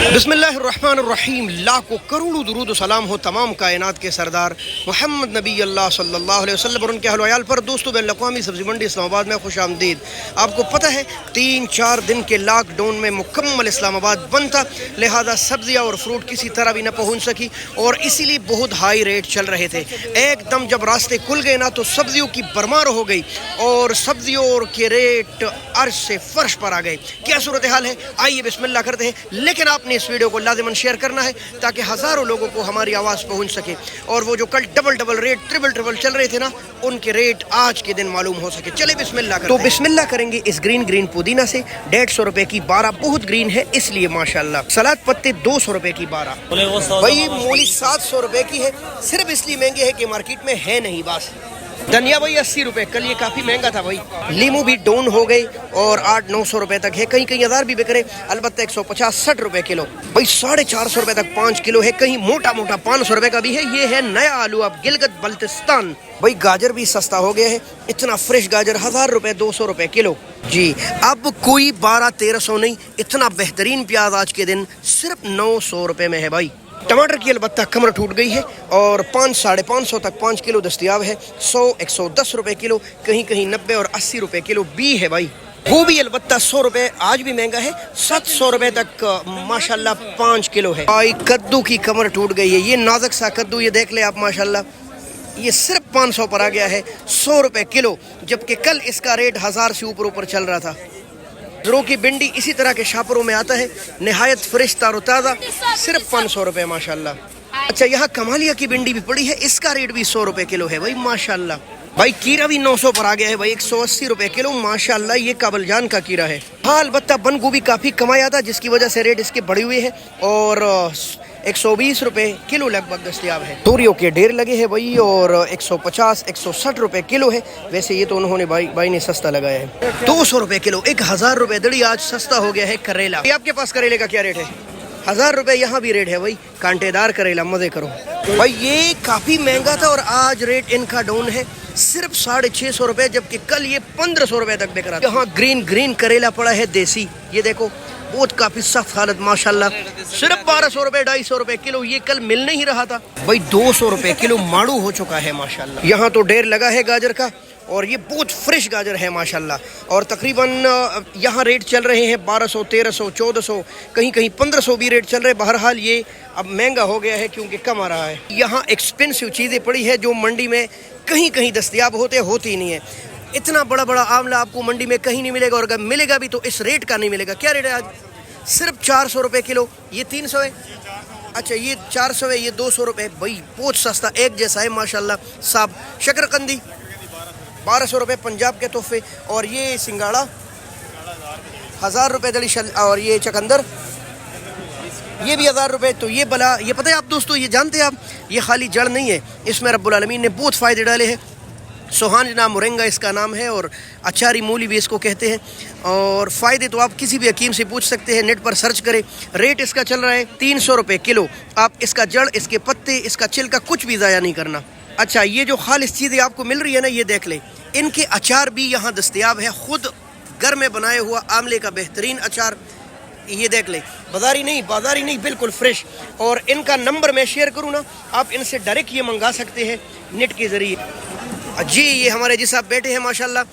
बिस्मिल्लाहिर्रहमानिर्रहीम। लाखों करोड़ों दुरूद सलाम हो तमाम कायनात के सरदार मोहम्मद नबी अल्लाह सल्लल्लाहु अलैहि वसल्लम और उनके अहल पर। दोस्तों, बैन अक़वामी सब्ज़ी मंडी इस्लामाबाद में खुश आमदीद। आपको पता है 3-4 दिन के लॉकडाउन में मुकम्मल इस्लामाबाद बंद था, लिहाजा सब्ज़ियाँ और फ्रूट किसी तरह भी न पहुँच सकी और इसीलिए बहुत हाई रेट चल रहे थे। एकदम जब रास्ते खुल गए ना तो सब्ज़ियों की भरमार हो गई और सब्ज़ियों के रेट अर्श से फर्श पर आ गए। क्या सूरत हाल है, आइए बिस्मिल्लाह करते हैं। लेकिन आपने इस वीडियो को लाज़िमन शेयर करना है ताकि हज़ारों लोगों को हमारी आवाज़ पहुंच सके और वो जो कल डबल रेट ट्रिपल चल रहे थे ना, उनके रेट आज के दिन मालूम हो सके। चले बिस्मिल्लाह करते हैं। तो बिस्मिल्लाह करेंगे इस ग्रीन पुदीना से। 150 रुपए की 12, बहुत ग्रीन है इसलिए माशाल्लाह। सलाद पत्ते 200 रुपए की 12। भाई मूली 700 रुपए की है, सिर्फ इसलिए महंगी है कि मार्केट में है नहीं बस। धनिया भाई 80 रुपए, कल ये काफी महंगा था भाई। लीमू भी डाउन हो गए और 800-900 रुपए तक है, कहीं 1000 भी बिक रहे। अलबत्ता 150-60 रुपए किलो। भाई 450 रुपए तक 5 किलो है, कहीं मोटा 500 रुपए का भी है। ये है नया आलू अब गिलगित बल्तिस्तान। भाई गाजर भी सस्ता हो गया है, इतना फ्रेश गाजर 1000 रुपए 200 रुपए किलो जी। अब कोई 1200-1300 नहीं, इतना बेहतरीन प्याज आज के दिन सिर्फ 900 रुपए में है भाई। टमाटर की अलबत्ता कमर टूट गई है और 500-550 तक 5 किलो दस्तियाब है। 100-110 रुपए किलो, कहीं 90 और 80 रुपए किलो भी है भाई। वो भी अलबत्ता 100 रुपए, आज भी महंगा है। 700 रुपए तक माशाल्लाह 5 किलो है भाई। कद्दू की कमर टूट गई है, ये नाजुक सा कद्दू, ये देख ले आप माशाल्लाह, ये सिर्फ 500 पर आ गया है, 100 रुपए किलो, जबकि कल इसका रेट 1000 से ऊपर चल रहा था। ज़रो की भिंडी इसी तरह के शापरों में आता है, निहायत फ्रेश तारो ताज़ा, सिर्फ 500 रुपए माशाल्लाह। अच्छा, यहाँ कमालिया की भिंडी भी पड़ी है, इसका रेट भी 100 रुपए किलो है भाई माशाल्लाह। भाई कीरा भी 900 पर आ गया है भाई, 180 रुपए किलो माशाल्लाह। ये काबल जान का कीरा है। हाँ, अलबत्ता बंद गोभी काफ़ी कमाया था जिसकी वजह से रेट इसके बढ़े हुए हैं और 120 रुपए किलो लगभग दस्तियाब है। तोरियों के ढेर लगे हैं भाई और 150-160 रुपए किलो है। वैसे ये तो उन्होंने भाई ने सस्ता लगाया है। 200 रुपए किलो, 1000 रुपए दड़ी। आज सस्ता हो गया है करेला। आपके पास करेले का क्या रेट है? 1000 रुपए यहाँ भी रेट है भाई। कांटेदार करेला, मजे करो भाई। ये काफी महंगा था और आज रेट इनका डाउन है, सिर्फ 650 रुपए, जबकि कल ये 1500 रुपए तक बिक रहा था। यहाँ ग्रीन करेला पड़ा है देसी, ये देखो बहुत काफी सख्त हालत माशाल्लाह। सिर्फ 1200 रुपए 250 रुपए किलो, ये कल मिल नहीं रहा था भाई। 200 रुपए किलो माड़ू हो चुका है माशाल्लाह। यहाँ तो ढेर लगा है गाजर का और ये बहुत फ्रेश गाजर है माशाल्लाह। और तकरीबन यहाँ रेट चल रहे हैं 1200, 1300, 1400, कहीं 1500 भी रेट चल रहे हैं। बहरहाल ये अब महंगा हो गया है क्योंकि कम आ रहा है। यहाँ एक्सपेंसिव चीज़ें पड़ी है जो मंडी में कहीं दस्तियाब होती नहीं है। इतना बड़ा आंवला आपको मंडी में कहीं नहीं मिलेगा और अगर मिलेगा भी तो इस रेट का नहीं मिलेगा। क्या रेट है आज? सिर्फ 400 रुपए किलो। ये 300 है, अच्छा ये 400 है, ये 200 रुपए भाई, बहुत सस्ता एक जैसा है माशाल्लाह। साहब शकरकंदी 1200 रुपए पंजाब के तोहफे। और ये सिंगाड़ा 1000 रुपए दड़ी। और ये चकंदर ये भी 1000 रुपए। तो ये बला, ये पता है आप दोस्तों, ये जानते हैं आप, ये खाली जड़ नहीं है, इसमें रब्बुल आलमीन ने बहुत फ़ायदे डाले हैं। सोहानजना मोरिंगा इसका नाम है और अचारी मूली भी इसको कहते हैं। और फ़ायदे तो आप किसी भी हकीम से पूछ सकते हैं, नेट पर सर्च करें। रेट इसका चल रहा है 300 रुपए किलो। आप इसका जड़, इसके पत्ते, इसका छिलका कुछ भी ज़ाया नहीं करना। अच्छा, ये जो खालिस चीज़ें आपको मिल रही है ना, ये देख लें, इनके अचार भी यहाँ दस्तयाब है। खुद घर में बनाया हुआ आमले का बेहतरीन अचार, ये देख लें, बाजारी नहीं, बिल्कुल फ्रेश। और इनका नंबर मैं शेयर करूँ ना, आप इनसे डायरेक्ट ये मंगा सकते हैं नेट के ज़रिए जी। ये हमारे जिस आप बैठे हैं माशाल्लाह,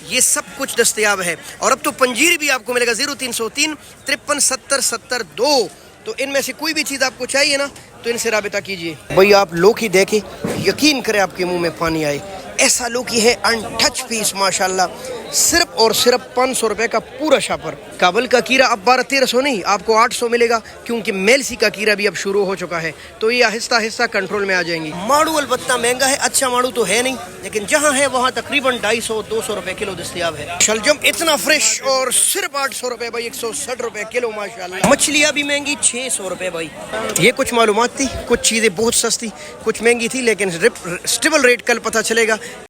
ये सब कुछ दस्तयाब है। और अब तो पंजीरी भी आपको मिलेगा 0303 53 70 70 2। तो इनमें से कोई भी चीज़ आपको चाहिए ना तो इनसे राबिता कीजिए भाई। आप लौकी देखें, यकीन करें आपके मुंह में पानी आए, ऐसा लौकी है अनटच पीस माशाल्लाह। सिर्फ और सिर्फ 500 रुपए का पूरा शापर। काबल का कीरा अब 1200-1300 नहीं, आपको 800 मिलेगा क्योंकि मेलसी का कीरा भी अब शुरू हो चुका है। तो ये आहिस्ता कंट्रोल में आ जाएंगी। माड़ू अलबत्ता महंगा है, अच्छा माड़ू तो है नहीं, लेकिन जहाँ है वहाँ तकरीबन 250-200 रुपए किलो दस्तयाब है। शलजम इतना फ्रेश और सिर्फ 800 रुपए भाई, 160 रुपए किलो माशाल्लाह। मछलियाँ भी महंगी 600 रुपए भाई। ये कुछ मालूमात थी, कुछ चीज़ें बहुत सस्ती, कुछ महंगी थी, लेकिन स्टेबल रेट कल पता चलेगा